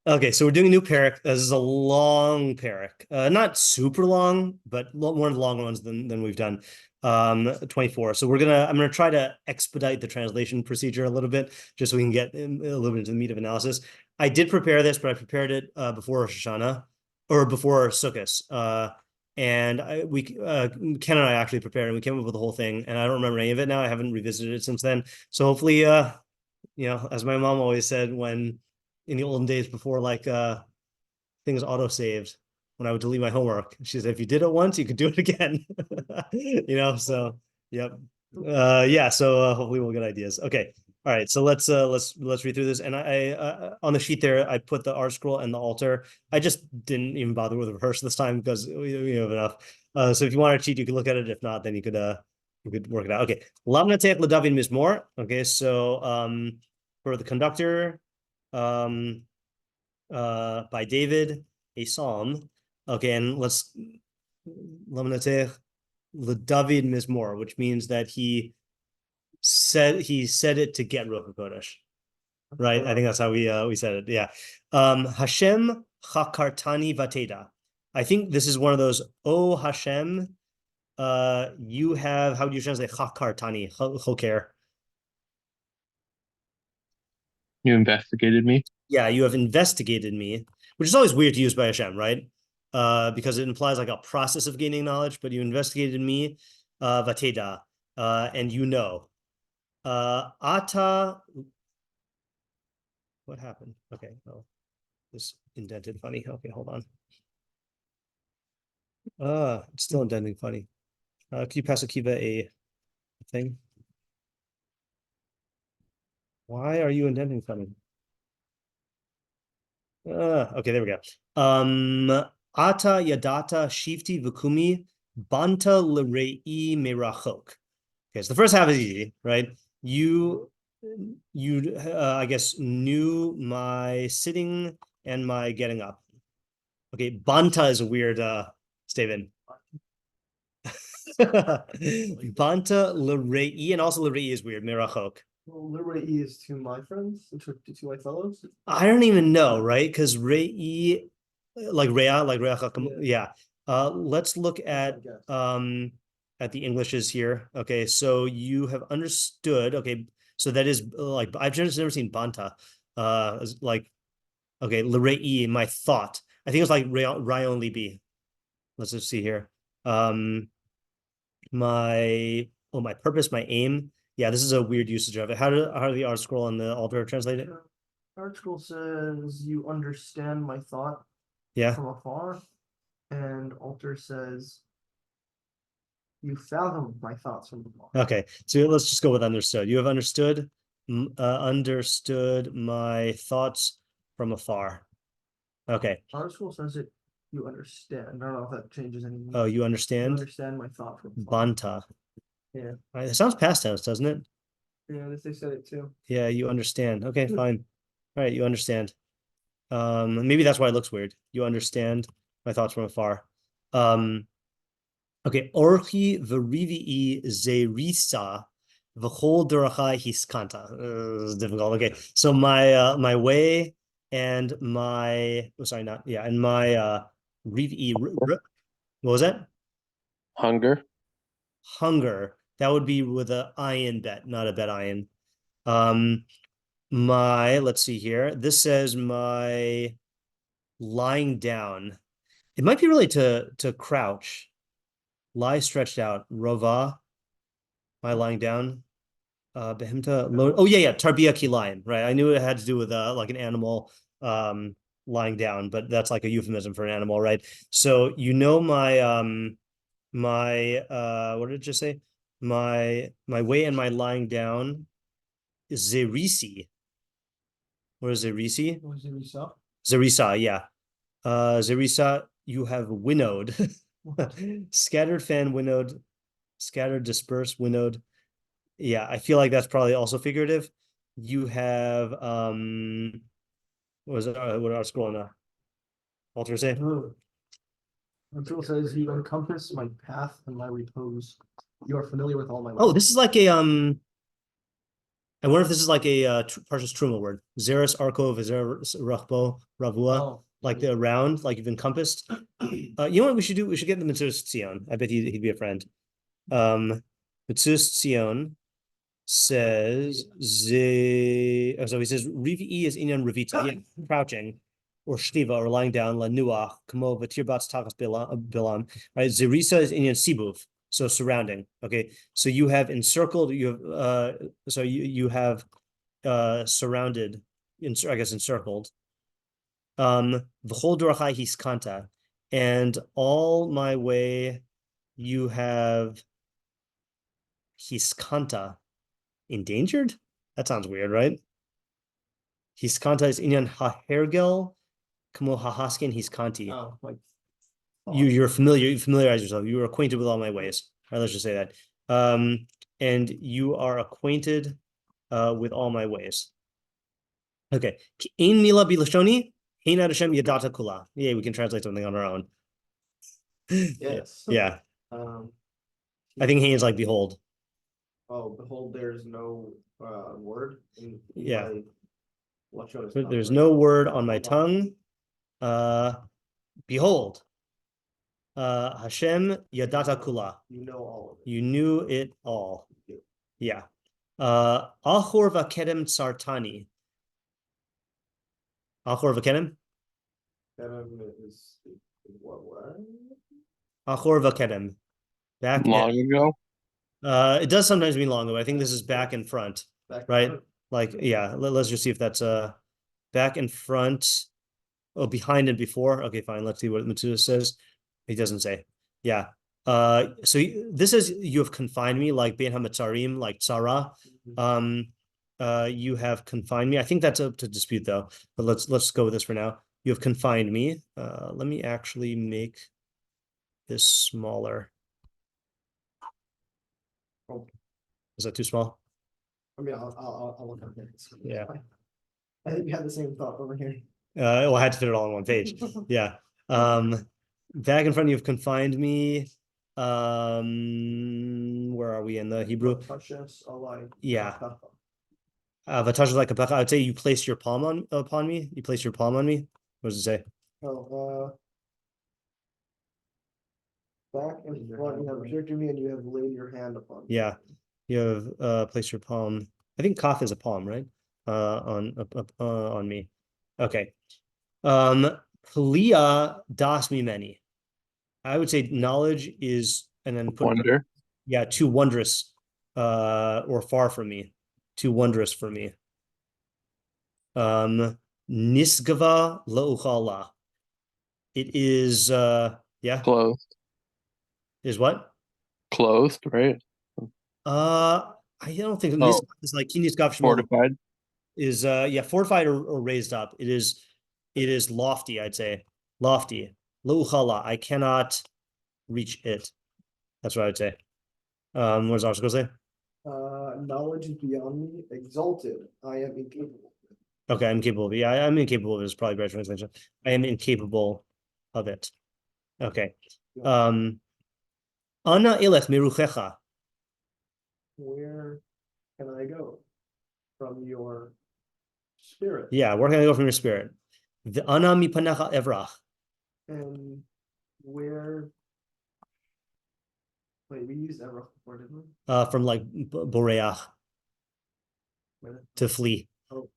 Okay, so we're doing a new perek. This is a long perek. Not super long, but one of the longer ones than we've done. 24. So I'm gonna try to expedite the translation procedure a little bit, just so we can get a little bit into the meat of analysis. I did prepare this, but I prepared it before Rosh Hashanah or before Sukkot. And Ken and I actually prepared, and we came up with the whole thing. And I don't remember any of it now. I haven't revisited it since then. So hopefully, as my mom always said, when in the olden days before things auto saved, when I would delete my homework, she said if you did it once you could do it again. So yep. Yeah, so hopefully we'll get ideas. Okay. All right, so let's read through this. And I on the sheet there I put the art scroll and the altar. I just didn't even bother with the rehearse this time because we have enough. So if you want to cheat, you could look at it. If not, then you could work it out. Okay. Lamnateach l'David Mizmor. Okay, so for the conductor, by David, a psalm. Okay, and let's Lamnateach l'David Mizmor, which means that he said it to get Ruach HaKodesh. Right? I think that's how we said it. Yeah. Hashem chakartani vateda. I think this is one of those, oh Hashem, you have, how do you translate chakartani? Choker. You investigated me. Yeah, you have investigated me, which is always weird to use by Hashem, right? Because it implies like a process of gaining knowledge, but you investigated me, vateda, and you know. Ata, what happened? Okay, oh, this indented funny. Okay, hold on. It's still indenting funny. Can you pass Akiva a thing? Why are you indenting funny? Okay, there we go. Ata yadata shifti vukumi banta l'rei merachok. Okay, so the first half is easy, right? You I guess knew my sitting and my getting up. Okay, banta is a weird statement. Banta l'rei, and also l'rei is weird. Merachok. Well, Liberty E is to my friends, to my fellows. I don't even know, right? Because Rei, like Rea, yeah. Let's look at the Englishes here. Okay, so you have understood. Okay, so that is like I've just never seen Banta. Like okay, Rei, my thought. I think it's like Ryan Libby. Let's just see here. My purpose, my aim. Yeah, this is a weird usage of it. How do the art scroll and the altar translate it? Art scroll says you understand my thought from afar, and altar says you fathom my thoughts from afar. Okay, so let's just go with understood. You have understood my thoughts from afar. Okay. Art scroll says it. You understand. I don't know if that changes anything. Oh, you understand? You understand my thought from afar. Banta. Yeah. It sounds past tense, doesn't it? Yeah, they said it too. Yeah, you understand. Okay, fine. All right, you understand. Maybe that's why it looks weird. You understand my thoughts from afar. Okay, orchi v'rivii zerisa v'chol derachai hiskanta. It's difficult. Okay, so my way and my and my rivii. What was that? Hunger. Hunger. That would be with a iron bet, not a bet iron. Let's see here. This says my lying down. It might be really to crouch. Lie stretched out. Rova. My lying down. Behemta. Oh yeah. Tarbia kilayim. Right. I knew it had to do with like an animal lying down, but that's like a euphemism for an animal, right? So you know my what did it just say? My way and my lying down is Zerisi. What is Zerisi? Zerisa. Zerisa, yeah. Zerisa, you have winnowed. Scattered fan winnowed, scattered, dispersed, winnowed. Yeah, I feel like that's probably also figurative. You have what are scrolling now? Alter say? Until says you encompass my path and my repose. You are familiar with all my ways. Oh, this is like a I wonder if this is like a Parshas Truma word. Zeres Arko Vizer Rachbo Ravua, like the round, like you've encompassed. You know what we should do? We should get the Metzudas ציון. I bet he'd be a friend. Metzudas ציון says so he says Rivi is inyan Rivita, crouching, or Shtiva, or lying down, La Nuach, Kamo Vatirbats Takas Bilam, right? Zerisa is inyan Sibuv. So surrounding. Okay. So you have encircled, you have so you have surrounded, I guess encircled. V'chol dorachai hiskanta, and all my way you have hiskanta, endangered? That sounds weird, right? Hiskanta is inyan hahergel, kamo hahaskin hiskanti. Oh, like you familiarize yourself. You are acquainted with all my ways. All right, let's just say that. And you are acquainted with all my ways. Okay. In mila bilashoni, hein Hashem yadata kula. Yeah, we can translate something on our own. yes. Yeah. I think hein is like behold. Oh, behold, there's no word. Yeah. There's no word on my tongue. Behold. Hashem yadata kula. You know all of it. You knew it all. Yeah. Achor vakedem sartani. Achor vakedem? Kedem is what? Achor vakedem. Back long ago. It does sometimes mean long ago. I think this is back and front, right? Like, yeah. Let's just see if that's back and front. Oh, behind and before. Okay, fine. Let's see what Metzudas says. He doesn't say. Yeah. So this is you have confined me, like Ben Hamatzarim, like Tzara. You have confined me. I think that's up to dispute though. But let's go with this for now. You have confined me. Let me actually make this smaller. Is that too small? I mean, I'll look up there. Yeah. I think we had the same thought over here. Well, I had to fit it all on one page. Yeah. Back in front, you've confined me. Where are we in the Hebrew? Yeah. Vatash like a I would say you place your palm upon me. You place your palm on me. What does it say? Back and front, you have restricted me, and you have laid your hand upon me. Yeah, you have placed your palm. I think kaf is a palm, right? On me. Okay. Plia das mi many. I would say knowledge is, and then put Wonder. Yeah, too wondrous, or far from me, too wondrous for me. Nisgava la'uchala. It is yeah. Clothed. Is what? Clothed, right? I don't think it's like kinisgav fortified. Is fortified or raised up. It is lofty, I'd say. Lofty. La'uchala. I cannot reach it. That's what I would say. What does article say? Knowledge is beyond me, exalted. I am incapable. Okay, I'm incapable of it. Yeah, I'm incapable of it is probably better translation. I am incapable of it. Okay. Ana ilech miruchecha. Where can I go from your spirit? Yeah, where can I go from your spirit? The ana mipanecha evrach. And where? Wait, we used evrach before, didn't we? From like boreach, to flee.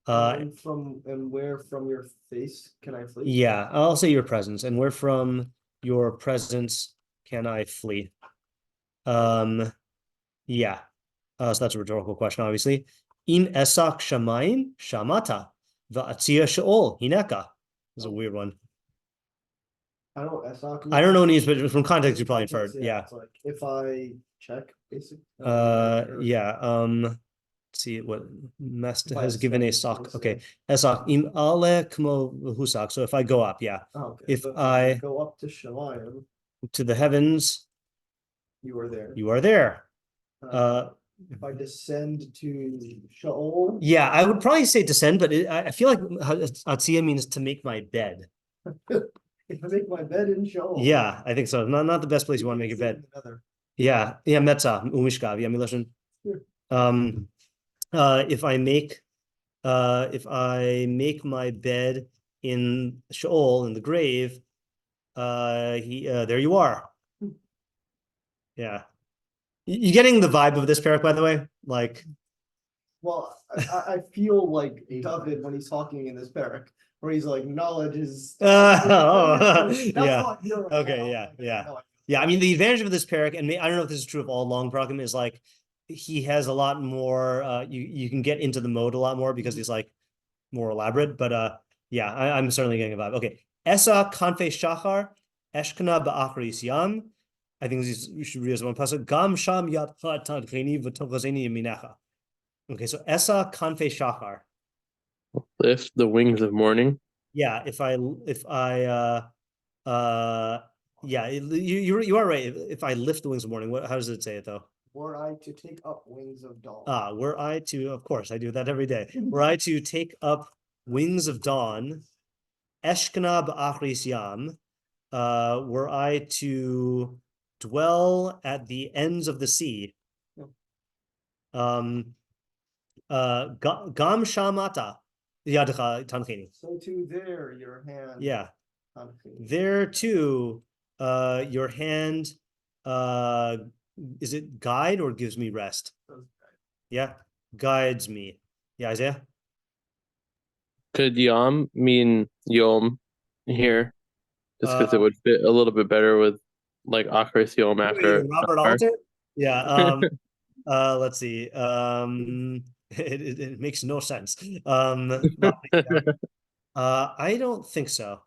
And where from your face can I flee? Yeah, I'll say your presence. And where from your presence can I flee? Yeah. So that's a rhetorical question, obviously. In esak shamayim shamata va'atzia sheol hineka. This is a weird one. I don't esak. I don't know what it means, but from context, you probably inferred. Yeah. It's like if I check, basically. Yeah. Let's see what Mesta has given a sock. Okay. Esak im ale kmo husak. So if I go up, yeah. Okay. If so I go up to Shamayim, to the heavens, you are there. You are there. If I descend to Sheol. Yeah, I would probably say descend, but I feel like Atzia means to make my bed. If I make my bed in Sheol. Yeah, I think so. Not the best place you want to make your bed. Yeah, Metza, Umishkav, yeah, Miloshin. if I make my bed in Sheol, in the grave, there you are. Yeah. You getting the vibe of this perek, by the way? Like, well, I feel like David when he's talking in this perek, where he's like, knowledge is. Yeah. Okay, yeah. I mean, the advantage of this perek, and I don't know if this is true of all long prakim, is like he has a lot more. You can get into the mode a lot more because he's like more elaborate. But yeah, I'm certainly getting a vibe. Okay, Esa kanfe shachar eshkana ba'achris yam. I think we should read as one pasuk. Gam sham yatcha tadcheni v'tochazeni yaminecha. Okay, so Esa kanfe shachar. Lift the wings of morning. Yeah, yeah, you are right. If I lift the wings of morning, how does it say it though? Were I to take up wings of dawn. Were I to, of course, I do that every day. Were I to take up wings of dawn, Eshkana ba'achris yam, were I to dwell at the ends of the sea, gam shamata yadcha tancheni. So too there your hand. Yeah. There too, your hand, is it guide or gives me rest? Yeah, guides me. Yeah, Isaiah? Could yom mean yom here? Just because it would fit a little bit better with like achris yom after Robert Alter? Yeah. Let's see. It makes no sense. I don't think so.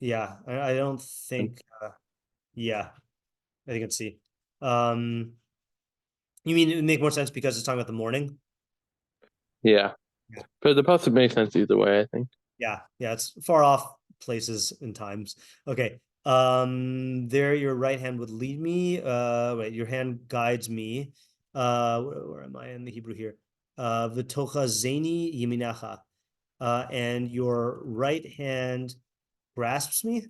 Yeah, I don't think. Yeah, I think it's C. You mean it would make more sense because it's talking about the morning? Yeah. But the pasuk makes sense either way, I think. Yeah, it's far off places and times. Okay. There your right hand would lead me. Wait, your hand guides me. Where am I in the Hebrew here? V'tocha zeni yeminecha. And your right hand grasps me.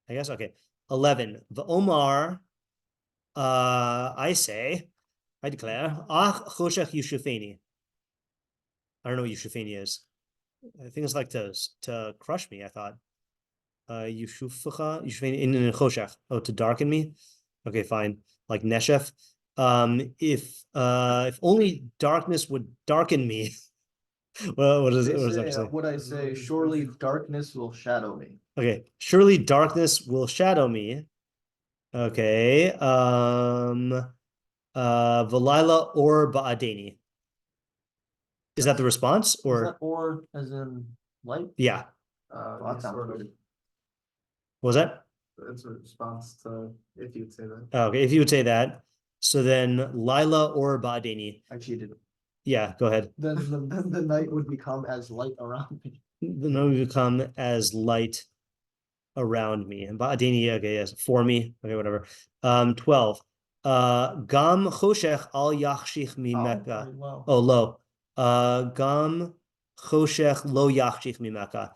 I guess. Okay. 11. V'omar, I declare, ach choshech yushufeni. I don't know what yushufeni is. I think it's like to crush me, I thought. Yushufeni in choshech. Oh, to darken me? Okay, fine. Like neshef. If only darkness would darken me. Well, what does that say? What I say, surely darkness will shadow me. Okay, surely darkness will shadow me. Okay. Valila or ba'adeni. Is that the response or as in light? Yeah. That sounds good. What was that? It's a response to if you'd say that. Okay, if you would say that. So then Lila or ba'adeni. I cheated. Yeah, go ahead. Then the night would become as light around me. The night would become as light around me. And ba'adeni, okay, yes, for me. Okay, whatever. 12. Gam choshech al yachshich mimeka. Oh, lo. Gam choshech lo yachshich mimeka.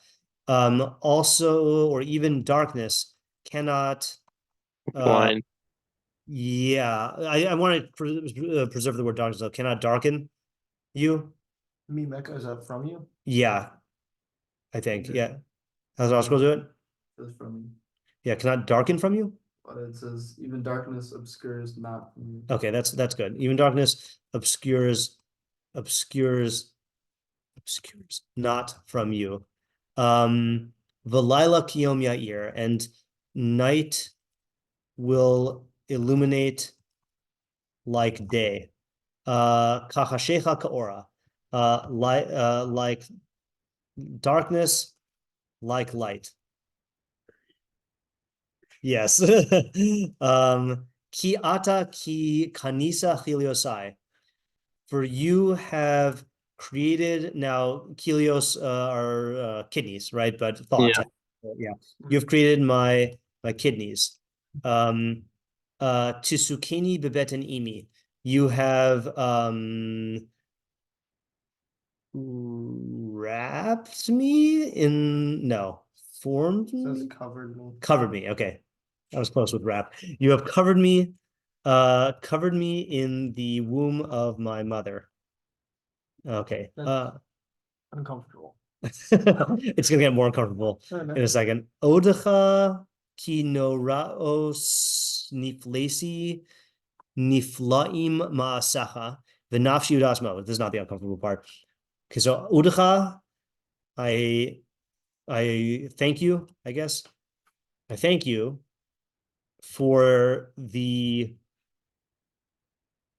Also, or even darkness cannot blind. Yeah, I want to preserve the word darkness though. Cannot darken you. Mimeka, is that from you? Yeah, I think. Yeah. How's the article do it? It's from you. Yeah, cannot darken from you. But it says even darkness obscures not from you. Okay, that's good. Even darkness obscures not from you. Velila kiyom yair, and night will illuminate like day. Kachashecha ka'ora, like darkness, like light. Yes. Ki ata ki kanisa chiliosai. For you have created, now chilios are kidneys, right? But thoughts. Yeah. You've created my kidneys. Tisukeni bebeten imi. You have wrapped me in, formed me? It says covered me. Covered me, okay. I was close with wrap. You have covered me Covered me in the womb of my mother. Okay. Uncomfortable. It's gonna get more uncomfortable in a second. Odecha ki noraos niflesi niflaim ma'asacha v'nafshi udasmo. This is not the uncomfortable part. Okay, so Odecha, I thank you, I guess. I thank you for the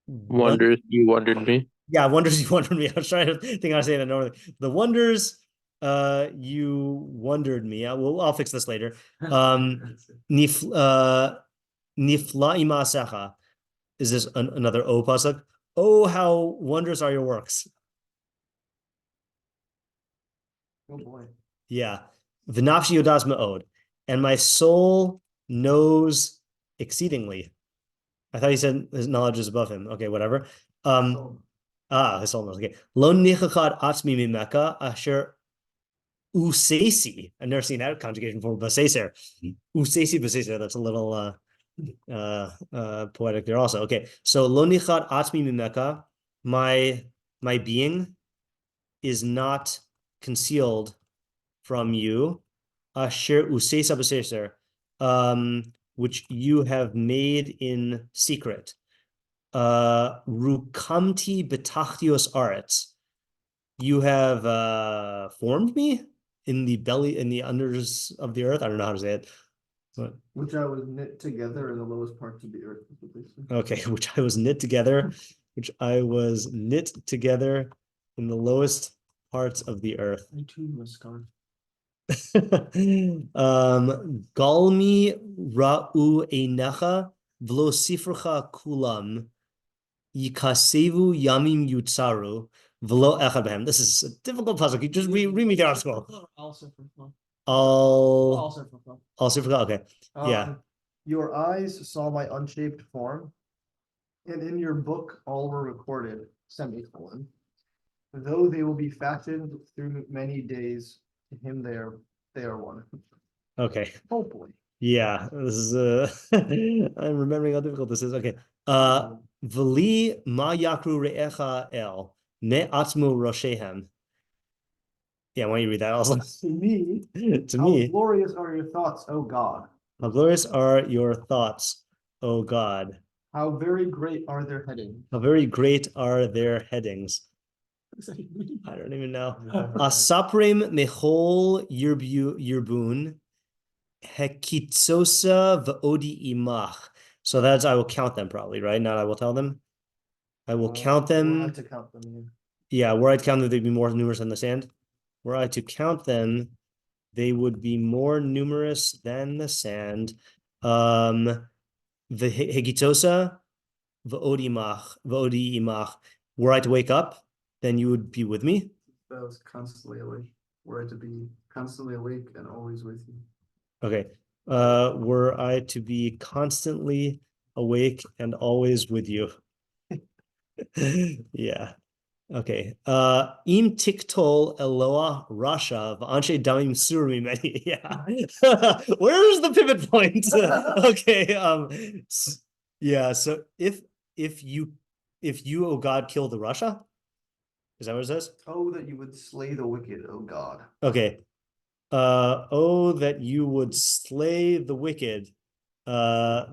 wonders you wondered me. Yeah, wonders you wondered me. I was trying to think how to say that normally. The wonders you wondered me. I'll fix this later. Nifla imasecha. Is this another O pasuk? Oh, how wondrous are your works. Oh boy. Yeah. V'nafshi yodas me'od. And my soul knows exceedingly. I thought he said his knowledge is above him. Okay, whatever. His soul knows. Okay. Lo nichachad atzmi mimeka asher usesi. I've never seen that conjugation before. Baseser. Usesi baseser. That's a little poetic there also. Okay. So lo nichad atzmi mimeka. My being is not concealed from you. Asher usesa baseser. Which you have made in secret. Rukamti betachtios aretz. You have formed me in the belly, in the unders of the earth. I don't know how to say it. But, which I was knit together in the lowest parts of the earth. Okay, which I was knit together, in the lowest parts of the earth. I too was scarred. Galmi ra'u einecha v'lo sifrecha kulam yikasevu yamim yutzaru v'lo echad behem. This is a difficult puzzle. You just read me the article. All sifrecha. Okay. Yeah. Your eyes saw my unshaped form, and in your book all were recorded. Semicolon. Though they will be fattened through many days, to him they are one. Okay. Hopefully. Yeah, this is I'm remembering how difficult this is. Okay. V'li ma yakru re'echa el ne atzmu roshehem. Yeah, why don't you read that also? To me, To me. How glorious are your thoughts, O God. How glorious are your thoughts, O God. How very great are their headings. How very great are their headings. I don't even know. Asaprim mechol yirbun hekitzosa v'odi imach. So that's I will count them probably, right? Not I will tell them. I will count them. To count them. Yeah, were I to count them, they'd be more numerous than the sand. Were I to count them, they would be more numerous than the sand. The hekitzosa v'odi imach. Were I to wake up, then you would be with me. That was constantly awake. Were I to be constantly awake and always with you. Okay. Were I to be constantly awake and always with you. Yeah. Okay. Im tiktol Eloah Rasha v'anshe damim surmi meni. Yeah. Where's the pivot point? Okay. Yeah. So if you, O God, kill the Rasha, is that what it says? Oh, that you would slay the wicked, O God. Okay. Oh, that you would slay the wicked, oh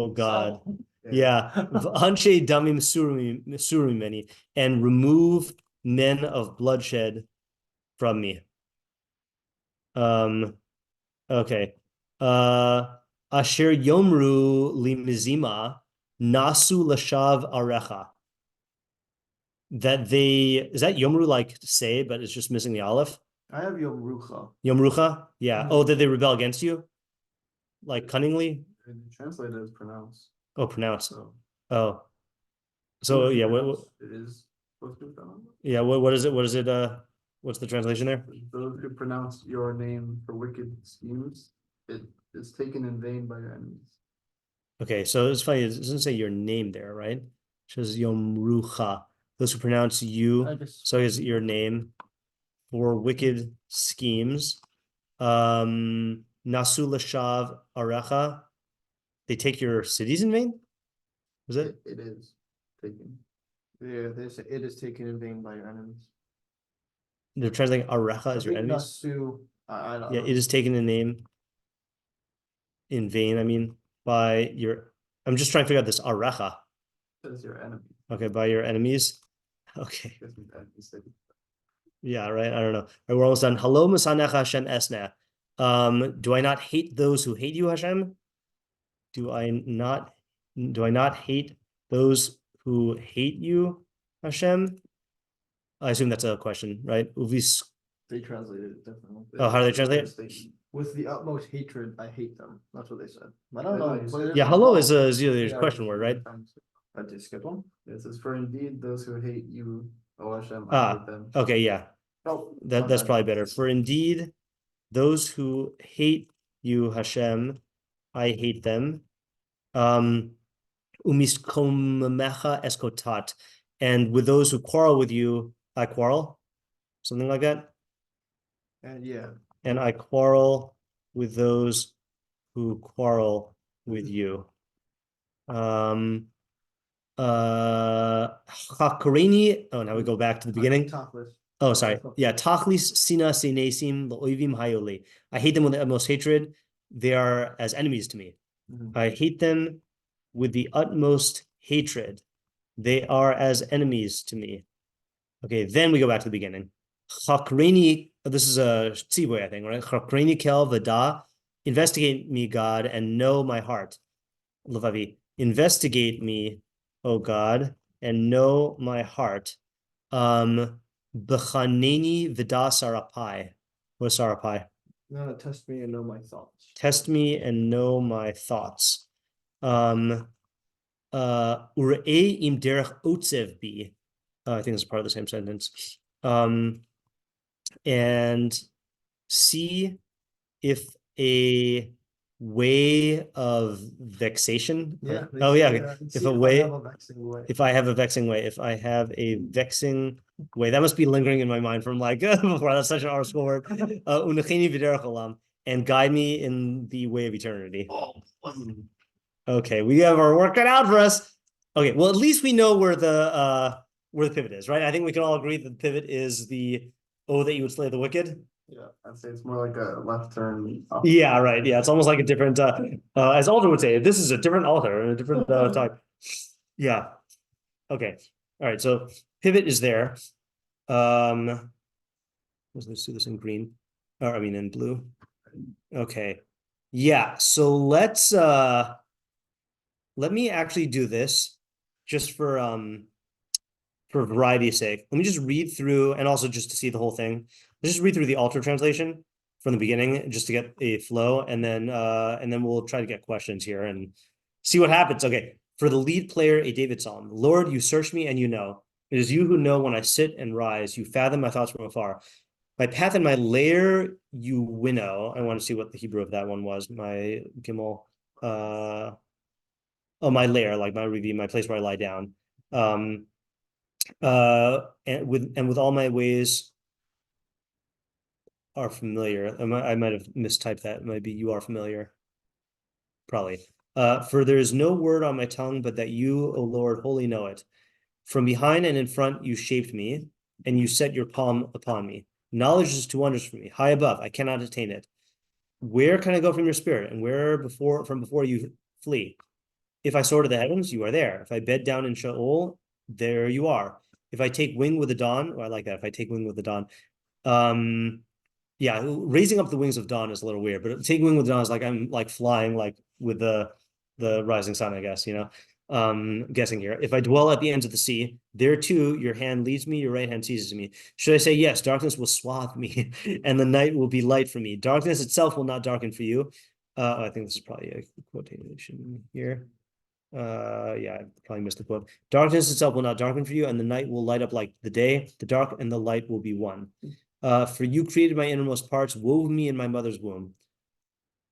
God. Yeah. Anshe damim surimi many, and remove men of bloodshed from me. Okay. Asher yomru limizima nasu lashav arecha. That is that yomru like say, but it's just missing the aleph? I have Yomrucha. Yomrucha? Yeah. Oh, did they rebel against you? Like cunningly? Translated as pronounce. Oh, pronounce. So, yeah, what it is supposed to be pronounced. Yeah, what is it? What's the translation there? Those who pronounce your name for wicked schemes, it is taken in vain by your enemies. Okay, so it's funny, it doesn't say your name there, right? It says Yomrucha. Those who pronounce you, so is your name for wicked schemes. Nasu lashav arecha. They take your cities in vain? Was it? It is taken. Yeah, they say it is taken in vain by your enemies. They're translating arecha as your I think enemies. nasu, I don't Yeah, know. it is taken in name in vain. I mean, by your. I'm just trying to figure out this arecha. As your enemy. Okay, by your enemies. Okay. Guess what that is. Yeah, right. I don't know. All right, we're almost done. Hello, Masanecha Hashem Esna. Do I not hate those who hate you, Hashem? Do I not hate those who hate you, Hashem? I assume that's a question, right? Uvis. They translated it differently. Oh, how do they translate it? With the utmost hatred, I hate them. That's what they said. I don't know. But Yeah, hello is a question word, right? I just skip one. It says, "For indeed, those who hate you, O Hashem, I Ah, hate them." okay, yeah. Oh, That's probably better. For indeed, those who hate you, Hashem, I hate them. Umiskomecha eskotat. And with those who quarrel with you, I quarrel. Something like that. And yeah, And I quarrel with those who quarrel with you. Chakarini. Oh, now we go back to the beginning. Topless. Oh, sorry. Yeah, tachlis sina senesim lo'oivim hayoli. I hate them with the utmost hatred. They are as enemies to me. I hate them with the utmost hatred. They are as enemies to me. Okay, then we go back to the beginning. Chakreni, this is a tzivoy, I think, right? Chakreni kel vada. Investigate me, God, and know my heart. Levavi, investigate me, O God, and know my heart. B'chaneni v'da sarapai. What is sarapai? No, test me and know my thoughts. Test me and know my thoughts. Urei im derech otzev bi. I think it's part of the same sentence. And see if a way of vexation. Yeah. Oh yeah. If I have a vexing way. If I have a vexing way, if I have a vexing way, that must be lingering in my mind from like before. That's such an art school word. Unachini v'derech olam, and guide me in the way of eternity. Okay, we have our work cut out for us. Okay, well at least we know where the pivot is, right? I think we can all agree that the pivot is the "Oh, that you would slay the wicked." Yeah, I'd say it's more like a left turn up. Yeah, right. Yeah, it's almost like a different, as Alder would say, this is a different altar, a different type. Yeah. Okay. All right. So pivot is there. Let's do this in green, or I mean in blue. Okay. Yeah. So let me actually do this just for variety's sake. Let me just read through, and also just to see the whole thing. Let's just read through the altar translation from the beginning, just to get a flow, and then we'll try to get questions here and see what happens. Okay, for the lead player, a David psalm. Lord, you search me and you know. It is you who know when I sit and rise. You fathom my thoughts from afar. My path and my lair you winnow. I want to see what the Hebrew of that one was. My gimel. My lair, like my review, my place where I lie down. And with all my ways are familiar. I might have mistyped that. It might be you are familiar. Probably. For there is no word on my tongue, but that you, O Lord, wholly know it. From behind and in front you shaped me, and you set your palm upon me. Knowledge is too wondrous for me. High above, I cannot attain it. Where can I go from your spirit? And where from before you flee? If I soar to the heavens, you are there. If I bed down in Sheol, there you are. If I take wing with the dawn, I like that. If I take wing with the dawn. Yeah, raising up the wings of dawn is a little weird, but taking wing with dawn is like I'm like flying like with the rising sun, I guess, guessing here. If I dwell at the ends of the sea, there too your hand leads me, your right hand seizes me. Should I say yes, darkness will swathe me, and the night will be light for me. Darkness itself will not darken for you. I think this is probably a quotation here. Yeah, I probably missed the quote. Darkness itself will not darken for you, and the night will light up like the day. The dark and the light will be one. For you created my innermost parts, wove me in my mother's womb.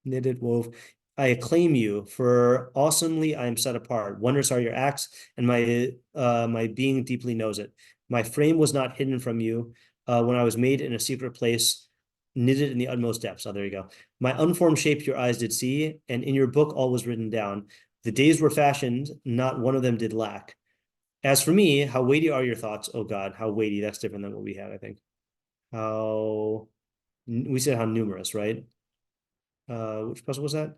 Knitted, wove. I acclaim you, for awesomely I am set apart. Wondrous are your acts, and my being deeply knows it. My frame was not hidden from you when I was made in a secret place, knitted in the utmost depths. Oh, there you go. My unformed shape your eyes did see, and in your book all was written down. The days were fashioned, not one of them did lack. As for me, how weighty are your thoughts, O God? How weighty? That's different than what we had, I think. We said how numerous, right? Which puzzle was that?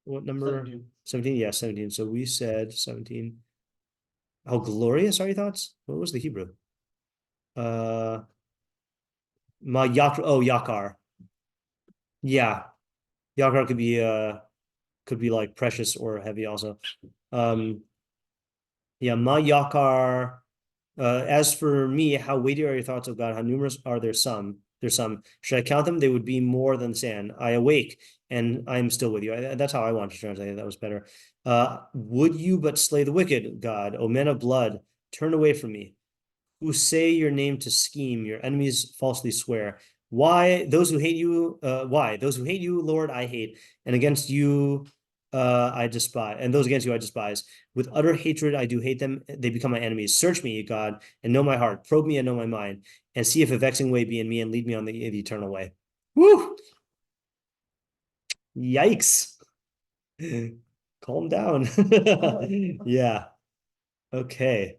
What number? 17. Yeah, 17. So we said 17. How glorious are your thoughts? What was the Hebrew? Yakar. Yeah. Yakar could be like precious or heavy also. Yeah, ma yakar. As for me, how weighty are your thoughts, O God? How numerous are there some? There's some. Should I count them? They would be more than sand. I awake and I'm still with you. That's how I want to translate it. That was better. Would you but slay the wicked, God, O men of blood, turn away from me, who say your name to scheme, your enemies falsely swear. Why those who hate you? Why those who hate you, Lord, I hate, and against you, I despise, and those against you I despise. With utter hatred I do hate them; they become my enemies. Search me, God, and know my heart. Probe me and know my mind, and see if a vexing way be in me, and lead me on the eternal way. Woo! Yikes! Calm down. Yeah. Okay.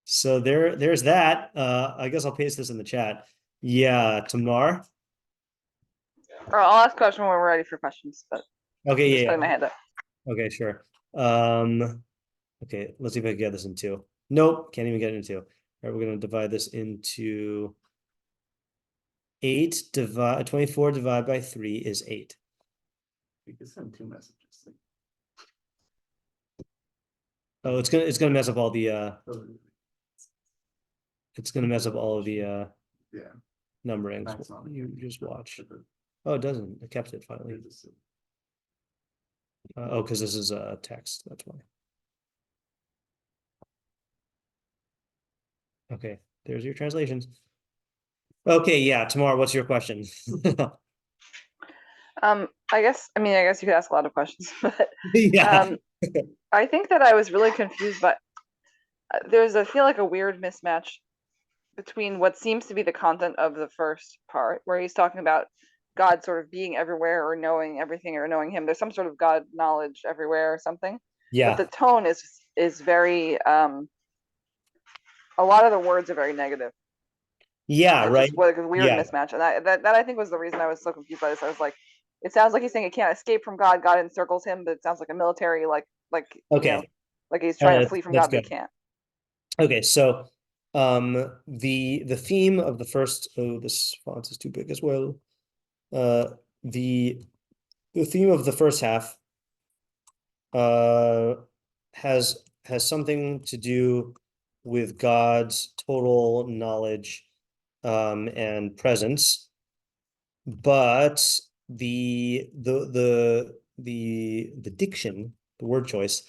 So there's that. I guess I'll paste this in the chat. Yeah, Tamar. Or I'll ask a question when we're ready for questions, but Okay, just yeah. putting my hand up. Okay, sure. Okay, let's see if I can get this in two. Nope, can't even get it in two. All right, we're gonna divide this into 8 divide 24 divided by 3 is 8. We could send 2 messages. Oh, it's gonna mess up all the it's gonna mess up all of the Yeah. numberings. That's not You just watch. Oh, it doesn't. It kept it finally. Oh, because this is a text. That's why. Okay, there's your translations. Okay, yeah. Tamar, what's your question? I guess you could ask a lot of questions, but Yeah. I think that I was really confused, but I feel like a weird mismatch between what seems to be the content of the first part, where he's talking about God sort of being everywhere or knowing everything or knowing him. There's some sort of God knowledge everywhere or something. Yeah. But the tone is very a lot of the words are very negative. Yeah, It's right. just like a weird Yeah. mismatch. And that I think was the reason I was so confused by this. I was like, it sounds like he's saying he can't escape from God. God encircles him, but it sounds like a military Okay. like he's trying to flee from That's God, but good. he can't. Okay, so the theme of the first, oh, this font is too big as well. The theme of the first half has something to do with God's total knowledge and presence, but the diction, the word choice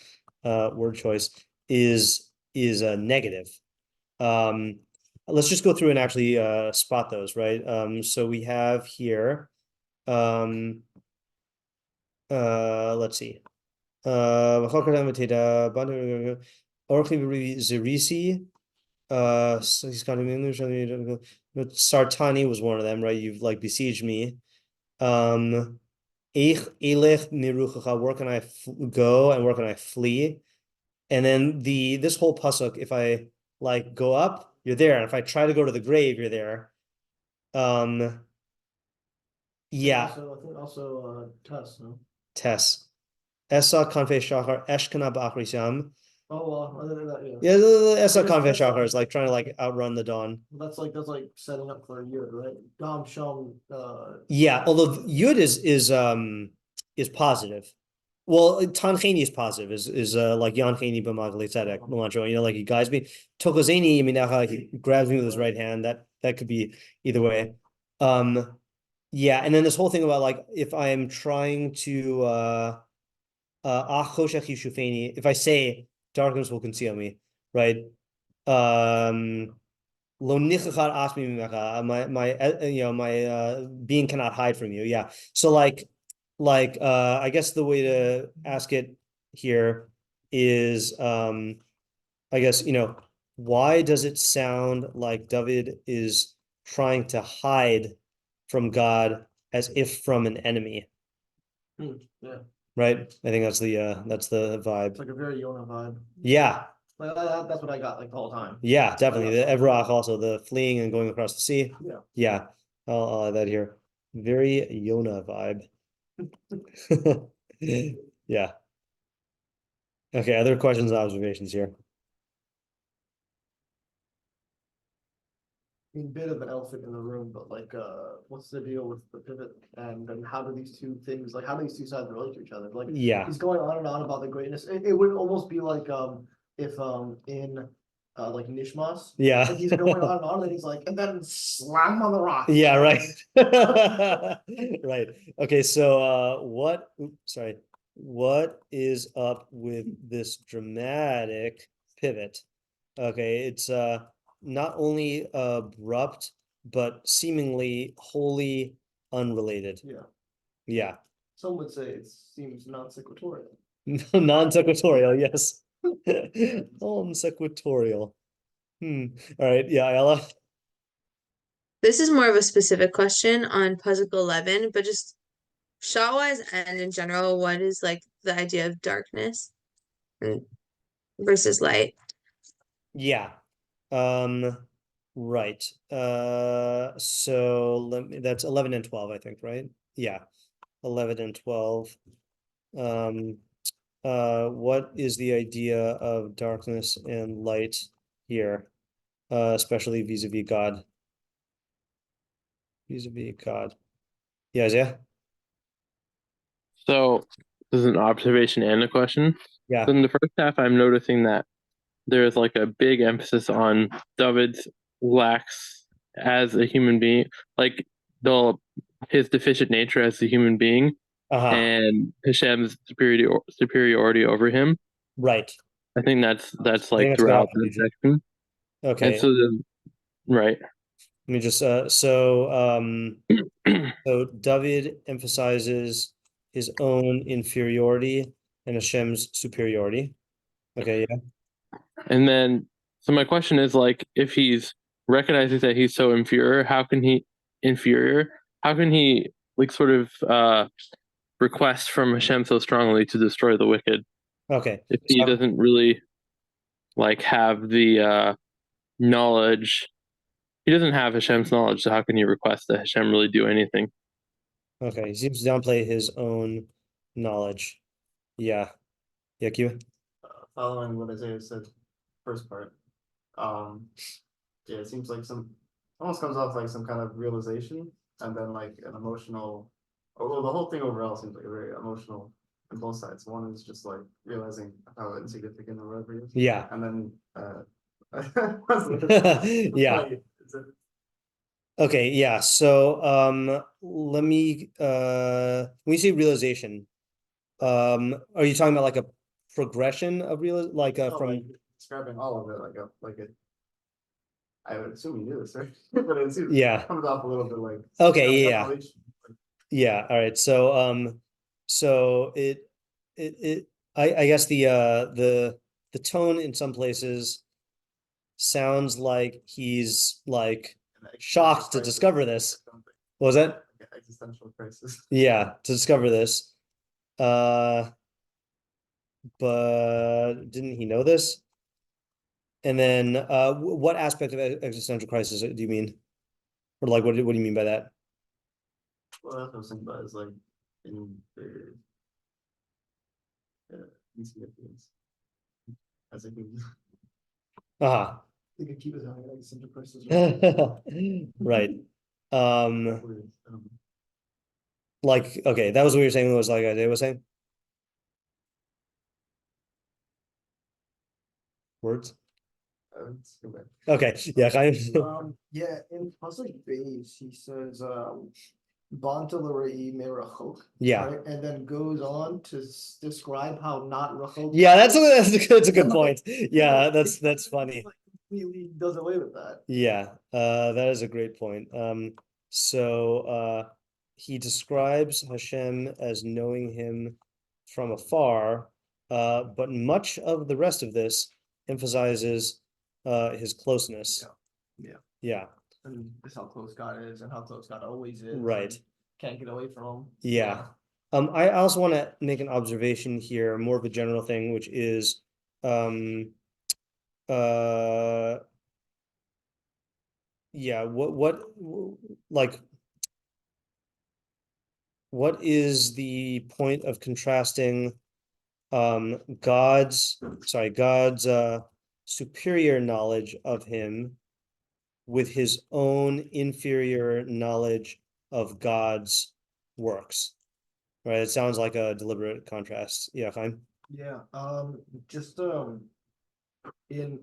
is a negative. Let's just go through and actually spot those, right? So we have here, let's see. Sartani was one of them, right? You've like besieged me. Where can I go and where can I flee? And then this whole pasuk, if I like go up, you're there, and if I try to go to the grave, you're there. Yeah. So I think also Tess, no? Tess. Esa kanfe shachar eshkana ba'achrisam. Oh, other than that, Yeah, Esa There's kanfe Tess. shachar is like trying to like outrun the dawn. That's like setting up for a year, right? Dom Shom. Yeah, although Yud is positive. Well, Tancheni is positive, is like Yancheni b'magali tzedek, you know, like he guides me. Tokozeni, I mean, he grabs me with his right hand. That could be either way. Yeah, and then this whole thing about like if I am trying to if I say darkness will conceal me, right? Lo nichachad asmi mimecha, my being cannot hide from you. Yeah. So like I guess the way to ask it here is I guess, why does it sound like David is trying to hide from God as if from an enemy, Yeah, right? I think that's the vibe. it's like a very Yonah vibe. Yeah, Like that's what I got like the whole time. yeah, definitely. The Evrach also, the fleeing and going across the sea. Yeah. Yeah, I'll add that here. Very Yonah vibe. Yeah. Okay, other questions and observations here. I mean, bit of an elephant in the room, but like, what's the deal with the pivot? And then how do these two things, like, how do these two sides relate to each other? Like, Yeah, he's going on and on about the greatness. It would almost be like, if, in, like Nishmas, yeah. and he's going on and on, and he's like, and then slam on the rock. Yeah, right. Right. Okay, so what is up with this dramatic pivot? Okay, it's not only abrupt, but seemingly wholly unrelated. Yeah, Yeah. some would say it seems non-sequitorial. Non-sequitorial, yes. Non-sequitorial. All right, yeah, Ella. This is more of a specific question on puzzle 11, but just shot-wise and in general, what is like the idea of darkness versus light? Yeah. Right. So that's 11 and 12, I think, right? Yeah. 11 and 12. What is the idea of darkness and light here? Especially vis-a-vis God. Vis-a-vis God. Yeah, Isaiah? So this is an observation and a question. Yeah. So in the first half, I'm noticing that there's like a big emphasis on David's lacks as a human being, like his deficient nature as a human being, and Hashem's superiority over him. Right. I think that's I like think that's throughout good the section. Okay. And so right. Let me just so David emphasizes his own inferiority and Hashem's superiority. Okay, yeah. And then so my question is, like, if he's recognizing that he's so inferior, how can he like sort of request from Hashem so strongly to destroy the wicked? Okay. If he doesn't really like have the knowledge, he doesn't have Hashem's knowledge, so how can he request that Hashem really do anything? Okay, he seems to downplay his own knowledge. Yeah. Yeah, Q. Following what Isaiah said, first part, yeah, it seems like almost comes off like some kind of realization, and then like an emotional, although the whole thing overall seems like a very emotional on both sides. One is just like realizing how insignificant or whatever it is. Yeah. And then Yeah. Okay, yeah. So let me when you say realization, are you talking about like a progression of from like describing all of it like a I would assume you knew this, right? But it seems Yeah. it comes off a little bit like Okay, yeah. Yeah, all right. So so I guess the tone in some places sounds like he's like shocked to discover this. What was that? Existential crisis. Yeah, to discover this. But didn't he know this? And then what aspect of existential crisis do you mean? Or like what do you mean by that? Well, that's what I was thinking about is like in the insignificance. As I can Uh-huh. they could keep it on like existential crisis. Right. Weird, Like, okay, that was what you were saying, was like Isaiah was saying? Words? let's go back. Okay, yeah, kind of. Yeah, in puzzle base, he says, Bantalarei merachok. Yeah. Right? And then goes on to describe how not rachok. Yeah, that's a good point. Yeah, that's funny. Like completely does away with that. Yeah, that is a great point. So he describes Hashem as knowing him from afar, but much of the rest of this emphasizes his closeness. Yeah. Yeah. And this how close God is and how close God always is. Right. can't get away from him. Yeah. I also want to make an observation here, more of a general thing, which is yeah, like what is the point of contrasting God's superior knowledge of him with his own inferior knowledge of God's works? Right, it sounds like a deliberate contrast. Yeah, fine. Yeah, just in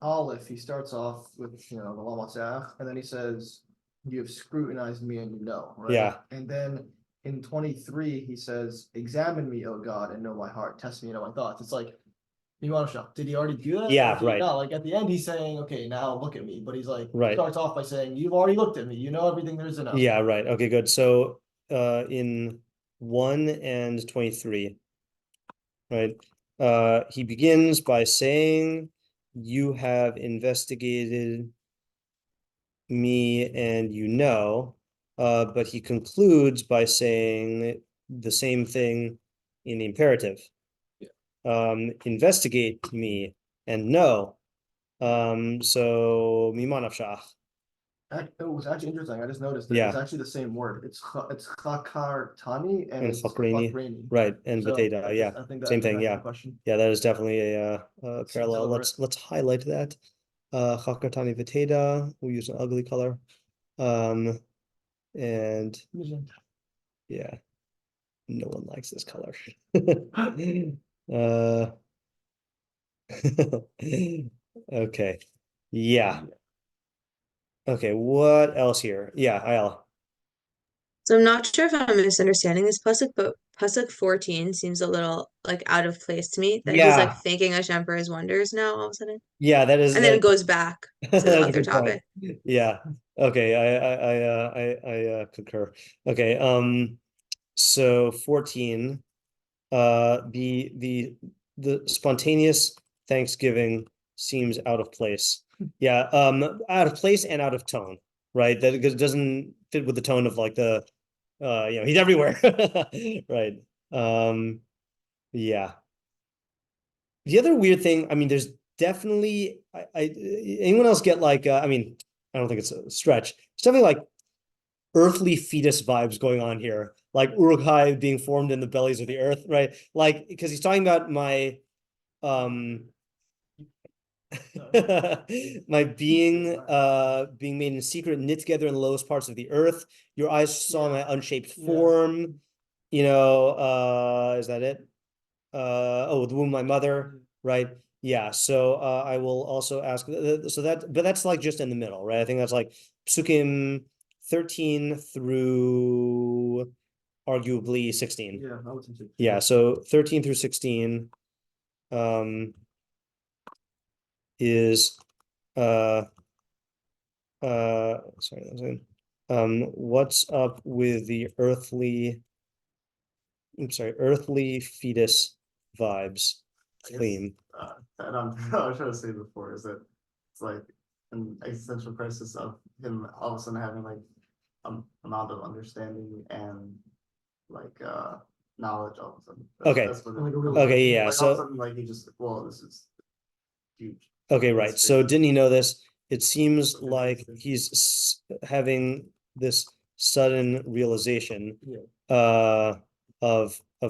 Aleph, he starts off with the Lamatzach, and then he says, "You have scrutinized me, and you know." Right? Yeah. And then in 23, he says, "Examine me, O God, and know my heart. Test me, and know my thoughts." It's like, did he already do that? Yeah, Or did he right. not? Like at the end, he's saying, "Okay, now look at me," but he's like, Right. starts off by saying, "You've already looked at me. You know everything there is to know." Yeah, right. Okay, good. So in 1 and 23, right? He begins by saying, "You have investigated me and you know," but he concludes by saying the same thing in the imperative. Investigate me and know. So mimanavshach. It was actually interesting. I just noticed that Yeah. it's actually the same word. It's chakar tani and it's Chakrini. chakrini. Right, and So Vateda, yeah. I think that Same thing, answers yeah. the question. Yeah, that is definitely a parallel. over Let's highlight that. Chakratani Vateda, we use an ugly color. And yeah, no one likes this color. Okay. Yeah. Okay, what else here? Yeah, Ayala. So I'm not sure if I'm misunderstanding this pasuk, but pasuk 14 seems a little like out of place to me. That he's like Yeah. thanking Hashem for his wonders now all of a sudden, Yeah, that is and then it goes back to that's the a other good point. topic. Yeah. Okay, I concur. Okay, so 14, the spontaneous thanksgiving seems out of place. Yeah, out of place and out of tone, right? That it doesn't fit with the tone of like the he's everywhere. Right. Yeah. The other weird thing, I mean, there's definitely anyone else get like I mean, I don't think it's a stretch. It's definitely like earthly fetus vibes going on here, like Uruk-hai being formed in the bellies of the earth, right? Like, because he's talking about my my being made in secret, knit together in the lowest parts of the earth. Your eyes saw my unshaped form. Is that it? The womb of my mother, right? Yeah. So I will also ask. But that's like just in the middle, right? I think that's like Psukim 13 through arguably 16. Yeah, I would say 16. Yeah. So 13 through 16 is sorry, what's up with the earthly fetus vibes theme? And I was trying to say before is that it's like an existential crisis of him all of a sudden having like amount of understanding and like knowledge all of a sudden. Okay. That's what Okay, yeah. Like, all of a So sudden, like he just this is huge. okay, right. So didn't he know this? It seems like he's having this sudden realization of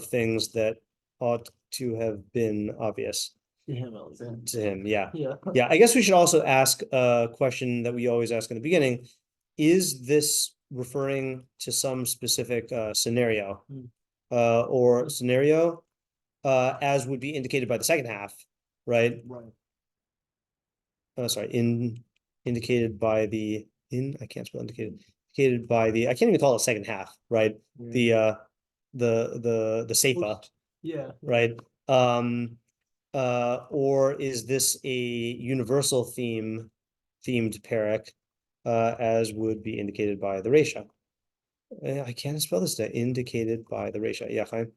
things that ought to have been obvious to him. Yeah. Yeah. I guess we should also ask a question that we always ask in the beginning. Is this referring to some specific scenario or scenario as would be indicated by the second half, right? Right. Indicated by the I can't spell indicated. Indicated by the I can't even call it second half, right? Yeah. The Seifa. Yeah. Right. Or is this a universal themed perek, as would be indicated by the Resha? I can't spell this today. Indicated by the Resha. Yeah, fine.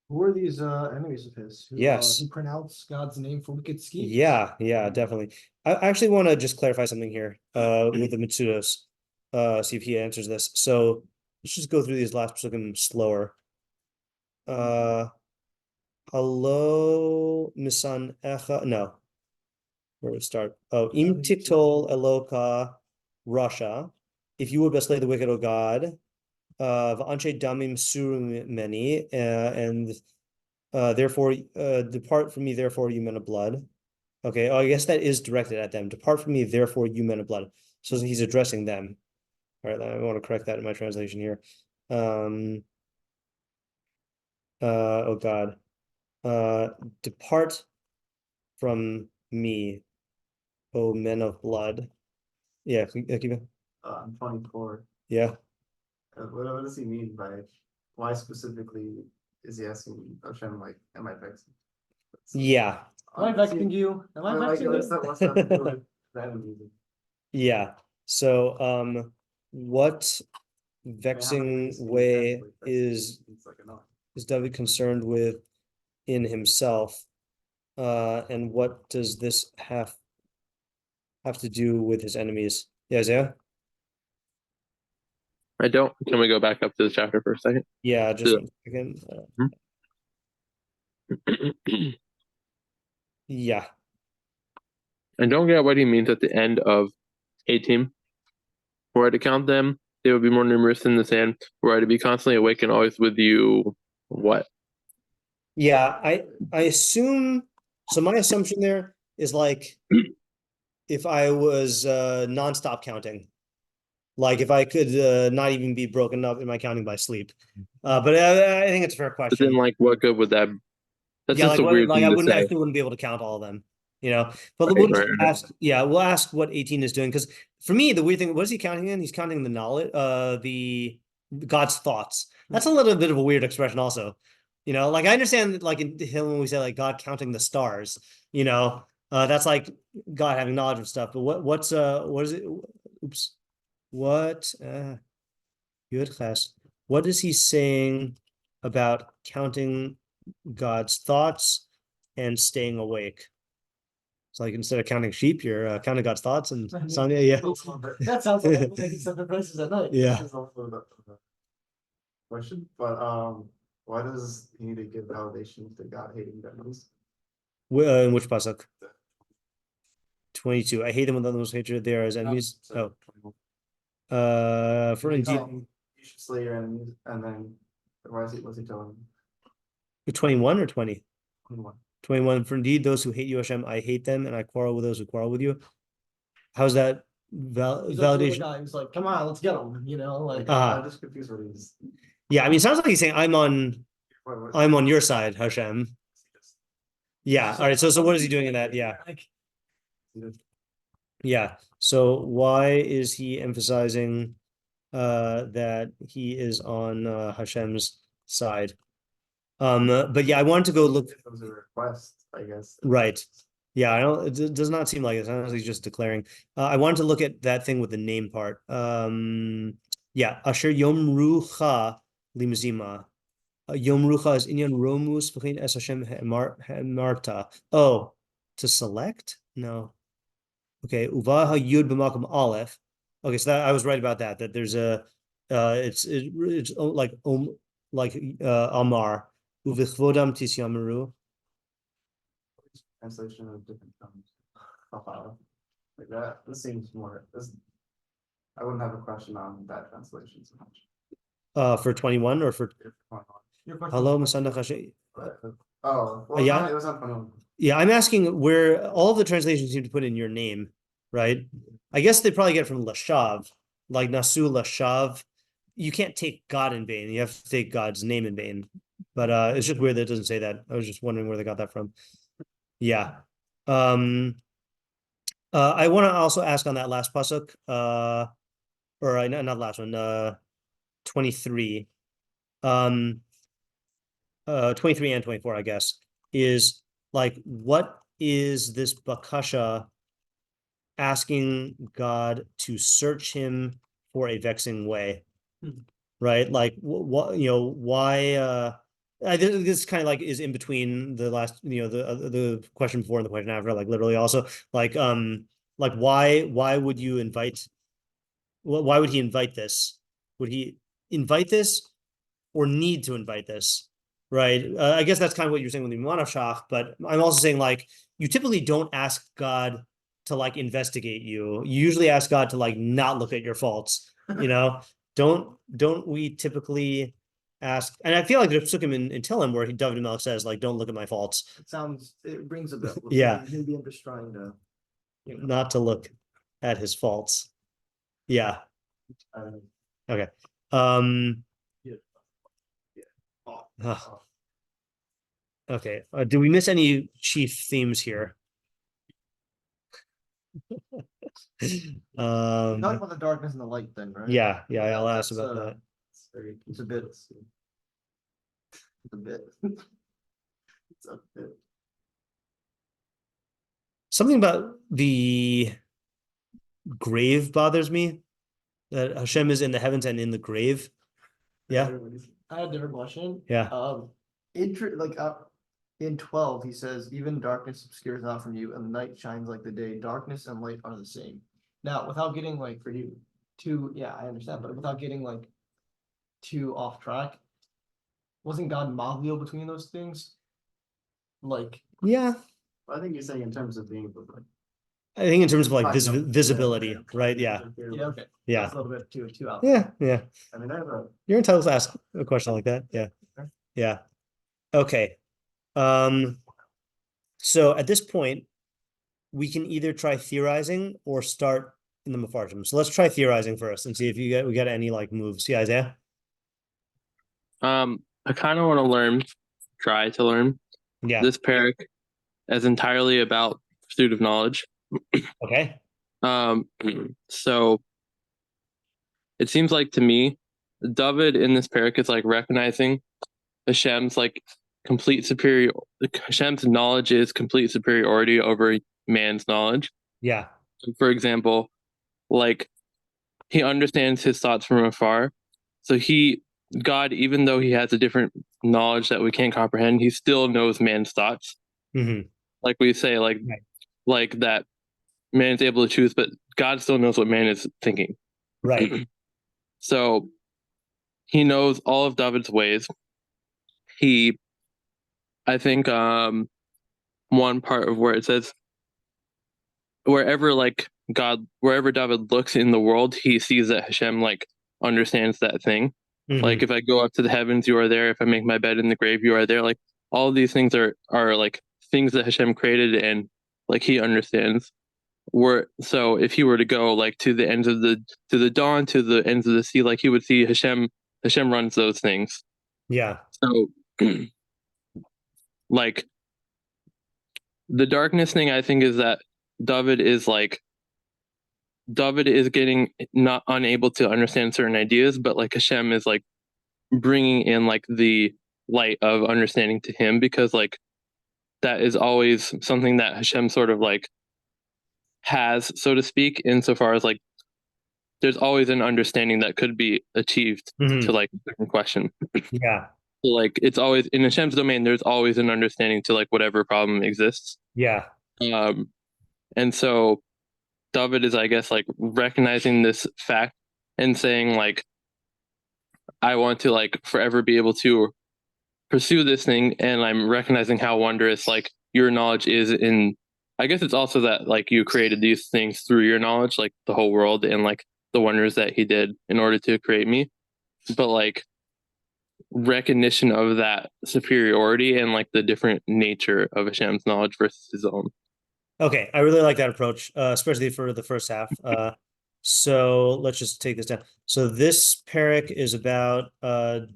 Who are these enemies of his? Who pronounce God's name for wicked schemes? Yeah, definitely. I actually want to just clarify something here with the Mitsudos. See if he answers this. So let's just go through these last psukim slower. Hello, Misan Echa. No, where do we start? Oh, Im Tiktol Eloka Rasha. If you would but slay the wicked, O God, V'anshe Damim Surum Many, and therefore depart from me, therefore you men of blood. Okay, oh, I guess that is directed at them. Depart from me, therefore you men of blood. So he's addressing them. All right, I want to correct that in my translation here. Oh God. Depart from me, O men of blood. Yeah, keep it. 24. Yeah. What does he mean by why specifically is he asking Hashem, like, am I vexing? Yeah. Am I vexing you? Am I vexing you? What's that to do with the enemy? Yeah. So what vexing way is David concerned with in himself? And what does this have to do with his enemies? Yeah, Isaiah? I don't. Can we go back up to the chapter for a second? Yeah, just Yeah. again. Yeah. I don't get what he means at the end of 18. Were I to count them, they would be more numerous than the sand. Were I to be constantly awake and always with you, what? Yeah, I assume, so my assumption there is like if I was nonstop counting, like if I could not even be broken up in my counting by sleep. But I think it's a fair But question. then, like, what good would that? That's Yeah, just like a weird thing I to wouldn't, I say. still wouldn't be able to count all of them, you know. But Right, we'll just right. ask, yeah, we'll ask what 18 is doing, because for me, the weird thing, what is he counting in? He's counting the knowledge, the God's thoughts. That's a little bit of a weird expression, also. You know, like I understand, like in Tehilim when we say like God counting the stars, you know, that's like God having knowledge of stuff. But what is it? Oops, what? What is he saying about counting God's thoughts and staying awake? It's like instead of counting sheep, you're counting God's thoughts and Sonia, yeah. That sounds like I'm taking separate prices at night. Yeah. This is also the question, but why does he need to give validation to God hating the enemies? In which pasuk? 22. I hate them with the most hatred. They are as enemies. So, For indeed, you should slay your enemies, and then what's he telling him? 21 or 20? 21. 21. For indeed, those who hate you, Hashem, I hate them, and I quarrel with those who quarrel with you. How's that validation? Guy who's like, come on, let's get him. You know, like I'm just confused what he's. Yeah, I mean, it sounds like he's saying I'm on your side, Hashem. Yeah. All right. So what is he doing in that? Yeah. Yeah. So why is he emphasizing that he is on Hashem's side? But yeah, I wanted to go look. It was a request, I guess. Right. Yeah, I don't. It does not seem like it. Sounds like he's just declaring. I wanted to look at that thing with the name part. Yeah, Asher Yom Rucha Limzima. Yom Rucha is Inyan Romus V'chein Es Hashem Marta. Oh, to select? No. Okay, Uvaha Yud B'Makom Aleph. Okay, so that I was right about that. That there's a, it's like Amar Uvichvodam Tisyamaru. Translation of different terms. Like that. This seems more. I wouldn't have a question on that translation so much. For 21 or for Hello, Masanda Hashem. Oh, well, yeah. It was on 21. Yeah, I'm asking where all of the translations seem to put in your name, right? I guess they probably get it from Lashav, like Nasu Lashav. You can't take God in vain. You have to take God's name in vain. But it's just weird that it doesn't say that. I was just wondering where they got that from. Yeah. I want to also ask on that last pasuk, or not last one, 23. 23 and 24, I guess, is like, what is this bakasha asking God to search him for a vexing way? Right? Like, what, you know, why, this kind of like is in between the last, you know, the question before and the question after, like literally also, like why would you invite, why would he invite this? Would he, invite this or need to invite this, right? I guess that's kind of what you're saying with the Manavshach, but I'm also saying like you typically don't ask God to like investigate you. You usually ask God to like not look at your faults, you know? Don't we typically ask, and I feel like there's psukim in Tehilim where David Melech says like, don't look at my faults. It brings a bit. Yeah. Maybe I'm just trying to, Not to look at his faults. Yeah. Okay. Okay. Do we miss any chief themes here? talking about the darkness and the light then, right? Yeah, I'll ask about that. It's a bit. It's a bit. It's a bit. Something about the grave bothers me. That Hashem is in the heavens and in the grave. Yeah. I had a different question. Yeah. In 12, he says, even darkness obscures not from you, and the night shines like the day. Darkness and light are the same. Now, without getting like for you I understand, but without getting like too off track, wasn't God Maglio between those things? Like, Yeah. I think you're saying in terms of being like. I think in terms of like Talking about- visibility, right? Yeah. yeah, okay. Yeah. That's a little bit too out. Yeah. I mean, I have a. You're entitled to ask a question like that. Yeah. Yeah. Okay. So at this point, we can either try theorizing or start in the Mefarshim. So let's try theorizing first and see if we got any like moves. Yeah, Isaiah? I kind of want to try to learn Yeah. this perek as entirely about pursuit of knowledge. Okay. So it seems like to me, David in this perek is like recognizing Hashem's like Hashem's knowledge is complete superiority over man's knowledge. Yeah. For example, like he understands his thoughts from afar. So God, even though he has a different knowledge that we can't comprehend, he still knows man's thoughts. Mm-hmm. Like we say, like that man is able to choose, but God still knows what man is thinking. Right. So he knows all of David's ways. I think one part of where it says wherever David looks in the world, he sees that Hashem like understands that thing. Mm-hmm. Like if I go up to the heavens, you are there. If I make my bed in the grave, you are there. Like all of these things are like things that Hashem created and like he understands. So if he were to go like to the ends of the dawn, to the ends of the sea, like he would see Hashem runs those things. Yeah. So like the darkness thing, I think, is that David is getting not unable to understand certain ideas, but like Hashem is like bringing in like the light of understanding to him, because like that is always something that Hashem sort of like has, so to speak, insofar as like there's always an understanding that could be achieved to like a certain question. Yeah. So, like it's always in Hashem's domain, there's always an understanding to like whatever problem exists. Yeah. And so David is, I guess, like recognizing this fact and saying like, I want to like forever be able to pursue this thing, and I'm recognizing how wondrous like your knowledge is in. I guess it's also that like you created these things through your knowledge, like the whole world and like the wonders that he did in order to create me. But like recognition of that superiority and like the different nature of Hashem's knowledge versus his own. Okay, I really like that approach, especially for the first half. So let's just take this down. So this perek is about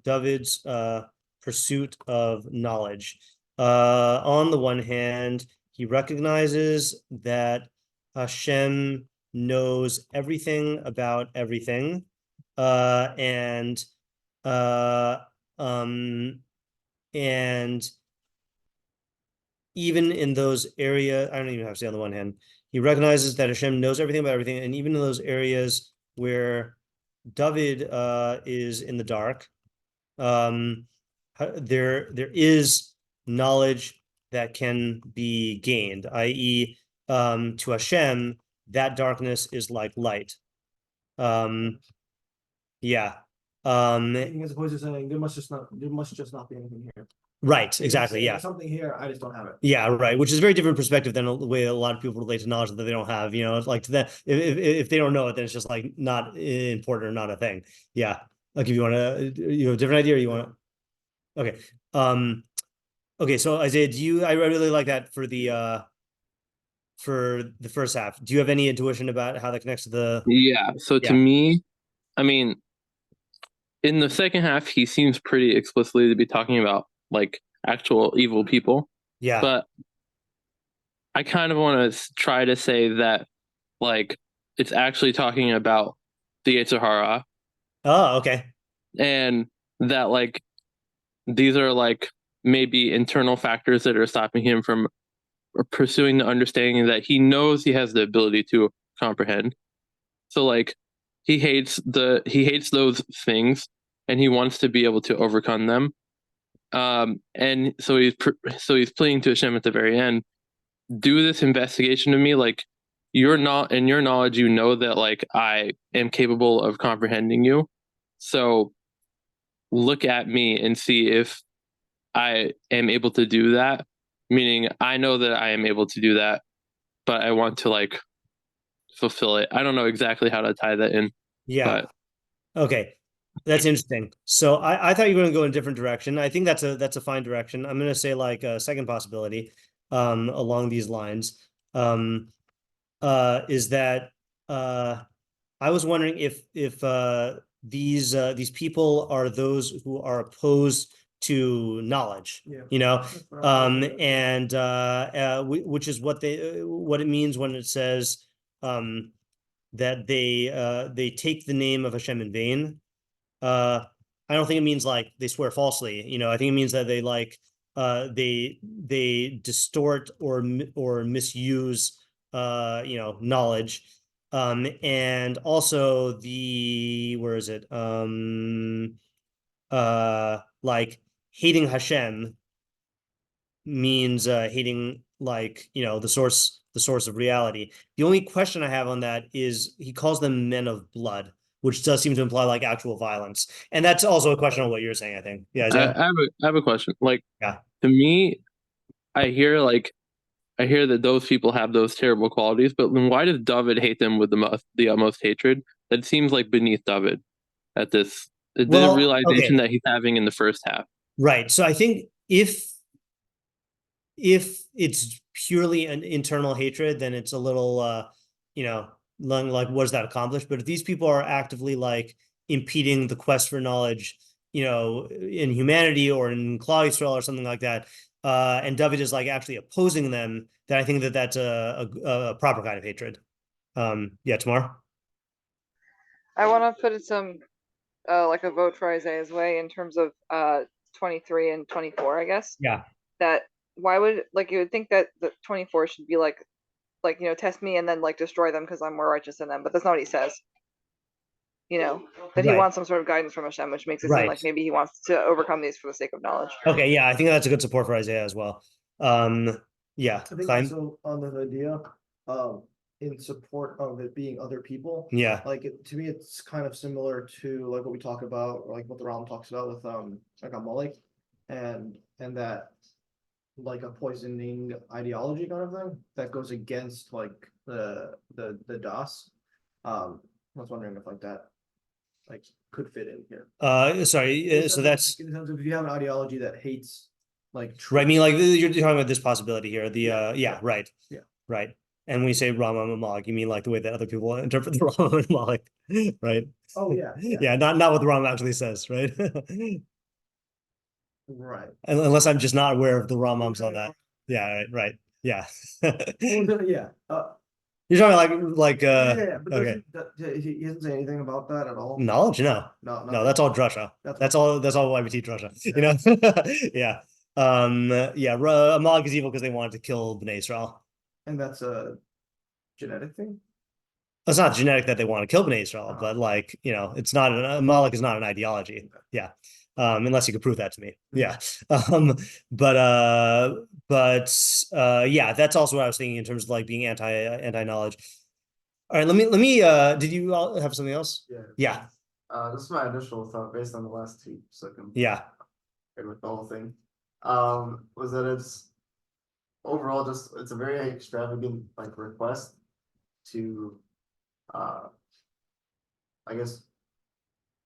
David's pursuit of knowledge. On the one hand, he recognizes that Hashem knows everything about everything, and even in those areas, I don't even have to say on the one hand, he recognizes that Hashem knows everything about everything, and even in those areas where David is in the dark, there is knowledge that can be gained, i.e., to Hashem, that darkness is like light. Yeah. As opposed to saying there must just not be anything here. Right, exactly. Yeah. There's something here, I just don't have it. Yeah, right. Which is a very different perspective than the way a lot of people relate to knowledge that they don't have. It's like to them, if they don't know it, then it's just like not important or not a thing. Yeah. Like if you want to, you have a different idea, or you want to. Okay. Okay. So Isaiah, I really like that for the first half. Do you have any intuition about how that connects to the? Yeah. So to me, I mean, in the second half, he seems pretty explicitly to be talking about like actual evil people. Yeah. But I kind of want to try to say that like it's actually talking about the Yetzer Hara. Oh, okay. And that like these are like maybe internal factors that are stopping him from pursuing the understanding that he knows he has the ability to comprehend. So like he hates those things and he wants to be able to overcome them. And so he's pleading to Hashem at the very end, do this investigation of me. Like you're not in your knowledge, you know that like I am capable of comprehending you. So look at me and see if I am able to do that. Meaning I know that I am able to do that, but I want to like fulfill it. I don't know exactly how to tie that in. Yeah. Okay. That's interesting. So I thought you were going to go in a different direction. I think that's a fine direction. I'm going to say like a second possibility along these lines is that I was wondering if these people are those who are opposed to knowledge, and which is what it means when it says that they take the name of Hashem in vain. I don't think it means like they swear falsely. I think it means that they like they distort or misuse knowledge. And also where is it? Like hating Hashem means hating like the source of reality. The only question I have on that is he calls them men of blood, which does seem to imply like actual violence, and that's also a question on what you're saying. I think. Yeah, I have a question. Like, yeah, to me, I hear that those people have those terrible qualities, but then why does David hate them with the utmost hatred? That seems like beneath David at this. The realization that he's having in the first half. Right. So I think if it's purely an internal hatred, then it's a little, like, what does that accomplish? But if these people are actively like impeding the quest for knowledge, in humanity or in Klal Yisrael or something like that, and David is like actually opposing them, then I think that's a proper kind of hatred. Tamar? I want to put in some like a vote for Isaiah's way in terms of 23 and 24, I guess. Yeah. That why would you would think that the 24 should be like test me and then like destroy them because I'm more righteous than them, but that's not what he says. That he wants some sort of guidance from Hashem, which makes it seem like maybe he wants to overcome these for the sake of knowledge. Okay, yeah, I think that's a good support for Isaiah as well. Yeah. I think also on the idea in support of it being other people. Yeah. Like to me, it's kind of similar to like what we talk about, or like what the Rambam talks about with like Amalek, and that like a poisoning ideology kind of thing that goes against like the Das. I was wondering if like that like could fit in here. Sorry. So that's in terms of if you have an ideology that hates like right. I mean, like you're talking about this possibility here. Right. Yeah. Right. And when you say Rambam and Malik, you mean like the way that other people interpret the Rambam and Malik, right? Oh yeah. Yeah. Not what the Rambam actually says, right? Right. Unless I'm just not aware of the Rambams on that. Yeah. Right. Yeah. Yeah. You're talking like but okay. He doesn't say anything about that at all. Knowledge? No. That's all drasha. That's all why we teach drasha. Yeah. Amalek is evil because they wanted to kill Bnei Israel. And that's a genetic thing? It's not genetic that they want to kill Bnei Israel, but like, it's not Amalek is not an ideology. Yeah. Unless you could prove that to me. Yeah. Yeah, that's also what I was thinking in terms of like being anti-knowledge. All right, let me did you all have something else? Yeah. Yeah. This is my initial thought based on the last two, so I can Yeah. agree with the whole thing. Was that it's overall just it's a very extravagant like request to I guess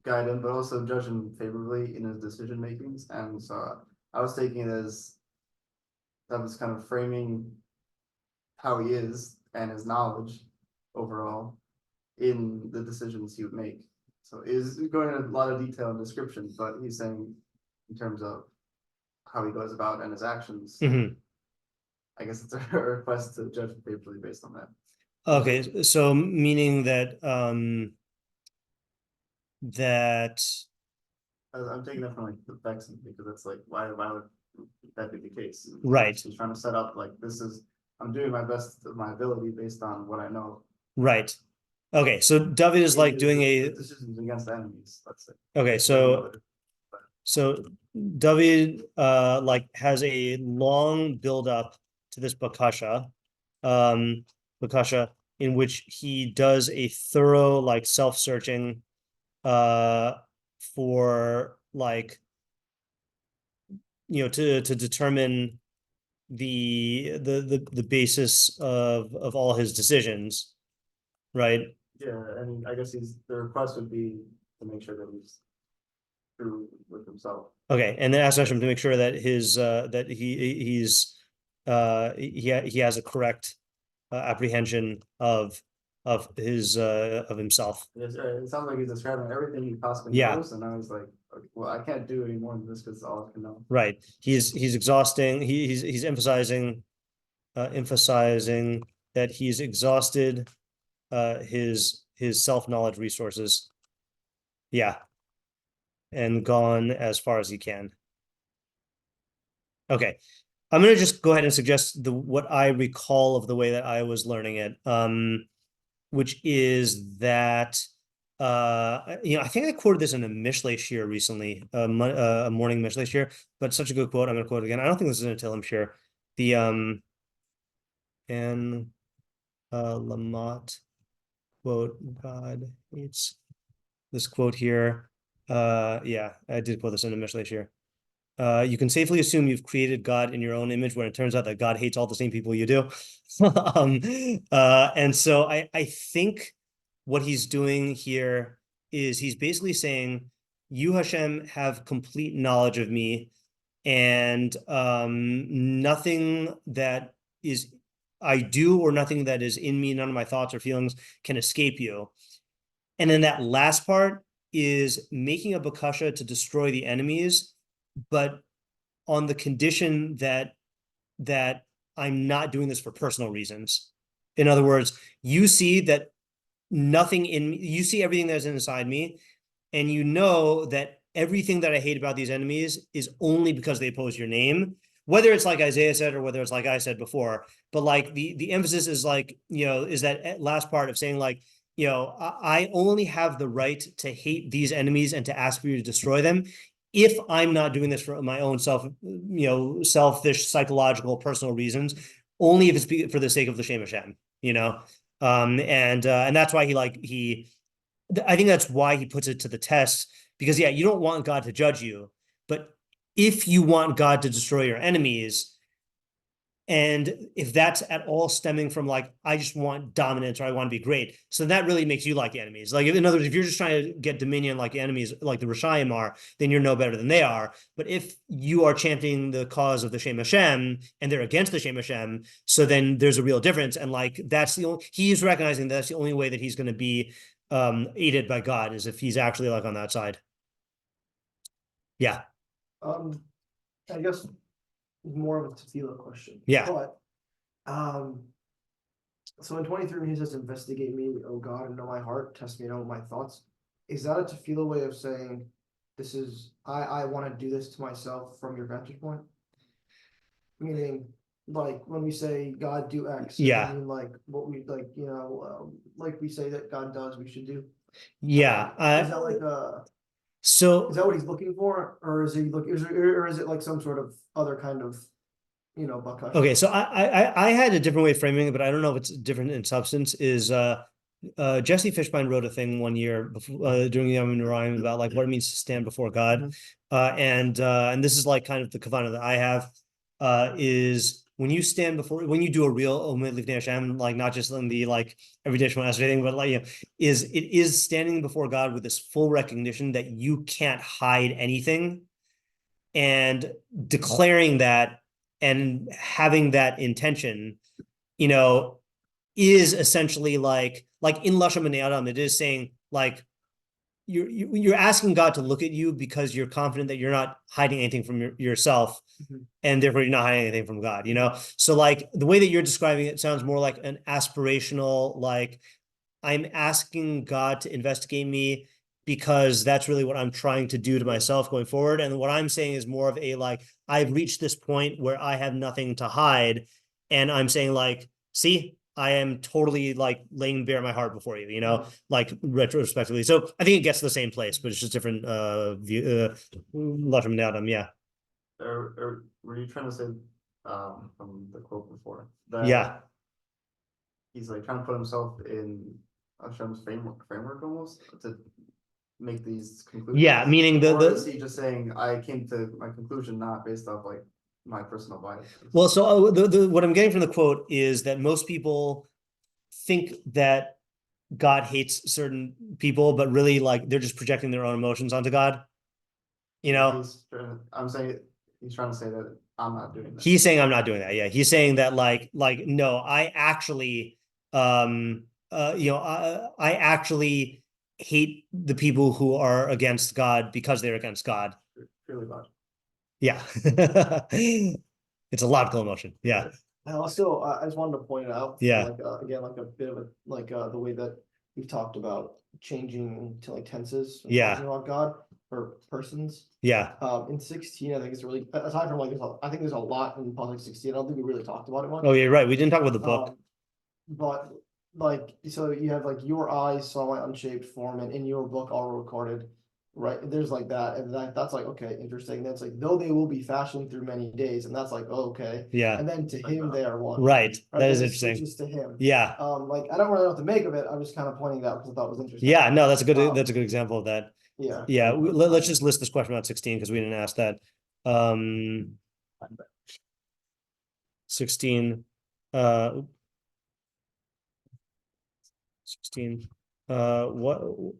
guide him, but also judge him favorably in his decision makings. And so I was taking it as that was kind of framing how he is and his knowledge overall in the decisions he would make. So is going into a lot of detail and description, but he's saying in terms of how he goes about and his actions, Mhm. I guess it's a request to judge him favorably based on that. Okay, so meaning that that I'm taking that from like the Vexen because it's like why would that be the case? right, He's trying to set up like this is I'm doing my best of my ability based on what I know. right. Okay, so David is like doing The a decisions against enemies, let's say. okay, so David like has a long build up to this bakasha, bakasha in which he does a thorough like self-searching for like to determine the basis of all his decisions, right? Yeah, and I guess the request would be to make sure that he's true with himself. Okay, and then ask Hashem to make sure that his that he has a correct apprehension of his of himself. Yes, it sounds like he's describing everything he possibly knows, and I was like, well, I can't do any more than this because all I can know. Right. He's exhausting. He's emphasizing that he's exhausted his self-knowledge resources. Yeah. And gone as far as he can. Okay. I'm going to just go ahead and suggest what I recall of the way that I was learning it, which is that I think I quoted this in a Mishlei shiur recently, a morning Mishlei shiur, but such a good quote. I'm going to quote it again. I don't think this is in a Tehilim shiur. The and Lamont quote, God hates this quote here. Yeah, I did quote this in a Mishlei shiur. You can safely assume you've created God in your own image when it turns out that God hates all the same people you do. And so I think what he's doing here is he's basically saying, you, Hashem, have complete knowledge of me, and nothing that is I do or nothing that is in me, none of my thoughts or feelings can escape you. And then that last part is making a bakasha to destroy the enemies, but on the condition that I'm not doing this for personal reasons. In other words, you see that nothing in me, you see everything that's inside me, and you know that everything that I hate about these enemies is only because they oppose your name, whether it's like Isaiah said or whether it's like I said before. But like the emphasis is like, is that last part of saying like, I only have the right to hate these enemies and to ask for you to destroy them if I'm not doing this for my own selfish, psychological, personal reasons, only if it's for the sake of the Shem Hashem, and that's why I think that's why he puts it to the test, because you don't want God to judge you, but if you want God to destroy your enemies, and if that's at all stemming from like, I just want dominance or I want to be great, so that really makes you like enemies. Like, in other words, if you're just trying to get dominion like enemies, like the Rishayim are, then you're no better than they are. But if you are championing the cause of the Shem Hashem and they're against the Shem Hashem, so then there's a real difference. And like, he's recognizing that's the only way that he's going to be aided by God, is if he's actually like on that side. Yeah. I guess more of a Tefilah question. Yeah. But so in 23 he says, investigate me, O God, and know my heart, test me and know my thoughts. Is that a Tefilah way of saying this is I want to do this to myself from your vantage point? Meaning, like when we say God do X, I mean like what we like, like we say that God does, we should do. Yeah. Is that like so is that what he's looking for, or is it like some sort of other kind of bakasha? Okay, so I had a different way of framing it, but I don't know if it's different in substance. Is Jesse Fishbein wrote a thing one year before, during the Yom Rhyme about like what it means to stand before God. And this is like kind of the kavanah that I have, is when you stand before, when you do a real Omed Lifnei Hashem, like not just in the like everyday Shema Esrei thing, but like, it is standing before God with this full recognition that you can't hide anything, and declaring that and having that intention, is essentially like in Lashon B'nei Adam, it is saying like you're asking God to look at you because you're confident that you're not hiding anything from yourself, and therefore you're not hiding anything from God. So like the way that you're describing it sounds more like an aspirational, like I'm asking God to investigate me because that's really what I'm trying to do to myself going forward. And what I'm saying is more of a like, I've reached this point where I have nothing to hide, and I'm saying like, see, I am totally like laying bare my heart before you, like retrospectively. So I think it gets to the same place, but it's just different view. Lashon B'nei Adam, yeah. Were you trying to say from the quote before that? Yeah. He's like trying to put himself in Hashem's framework almost to make these conclusions. Yeah, meaning or is he just saying I came to my conclusion not based off like my personal bias? Well, so what I'm getting from the quote is that most people think that God hates certain people, but really like they're just projecting their own emotions onto God. I'm saying he's trying to say that I'm not doing that. He's saying I'm not doing that. Yeah, he's saying that like no, I actually I actually hate the people who are against God because they're against God. Purely logical. Yeah. It's a logical emotion. Yeah. And also, I just wanted to point it out. Yeah. Like again, like a bit of a like the way that we've talked about changing to like tenses. And Yeah. talking about God or persons. Yeah. In 16, I think it's really aside from like I think there's a lot in poetic 16. I don't think we really talked about it much. Oh, yeah, right. We didn't talk about the book. But like so you have like your eyes saw my unshaped form, and in your book all recorded. Right, there's like that, and that's like okay, interesting. That's like though they will be fashioned through many days, and that's like oh, okay. Yeah. And then to him they are one. Right. That is It interesting. switches to him. Yeah. Like I don't really know what to make of it. I'm just kind of pointing it out because I thought it was interesting. Yeah. No, that's a good example of that. Yeah. Yeah. Let's just list this question about 16 because we didn't ask that. 16. 16.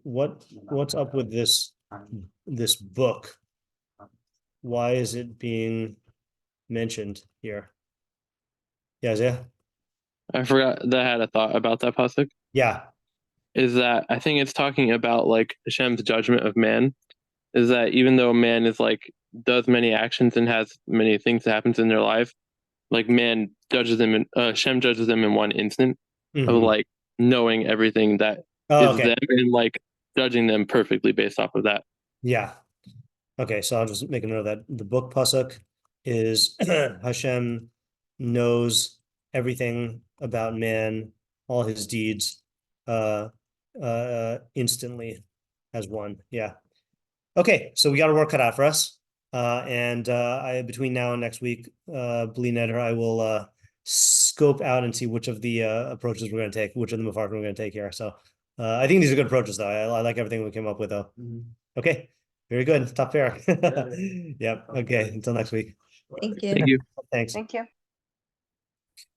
What's up with this book? Why is it being mentioned here? Yeah, Isaiah? I forgot that I had a thought about that pasuk. Yeah. Is that I think it's talking about like Hashem's judgment of man. Is that even though man is like does many actions and has many things that happens in their life, like man judges them and Hashem judges them in one instant of like knowing everything that is them and like judging them perfectly based off of that. Yeah. Okay, so I'll just make a note of that. The book pasuk is Hashem knows everything about man, all his deeds, instantly as one. Yeah. Okay, so we got our work cut out for us. And I between now and next week, Bli Neder, I will scope out and see which of the approaches we're going to take, which of the mafarkim we're going to take here. So I think these are good approaches, though. I like everything we came up with, though. Okay, very good. Top fair. Yep. Okay. Until next week. Thank you. Thank you. Thanks. Thank you.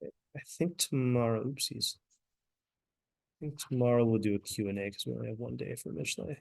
I think tomorrow, oopsies. I think tomorrow we'll do a Q&A because we only have one day for Mishlei.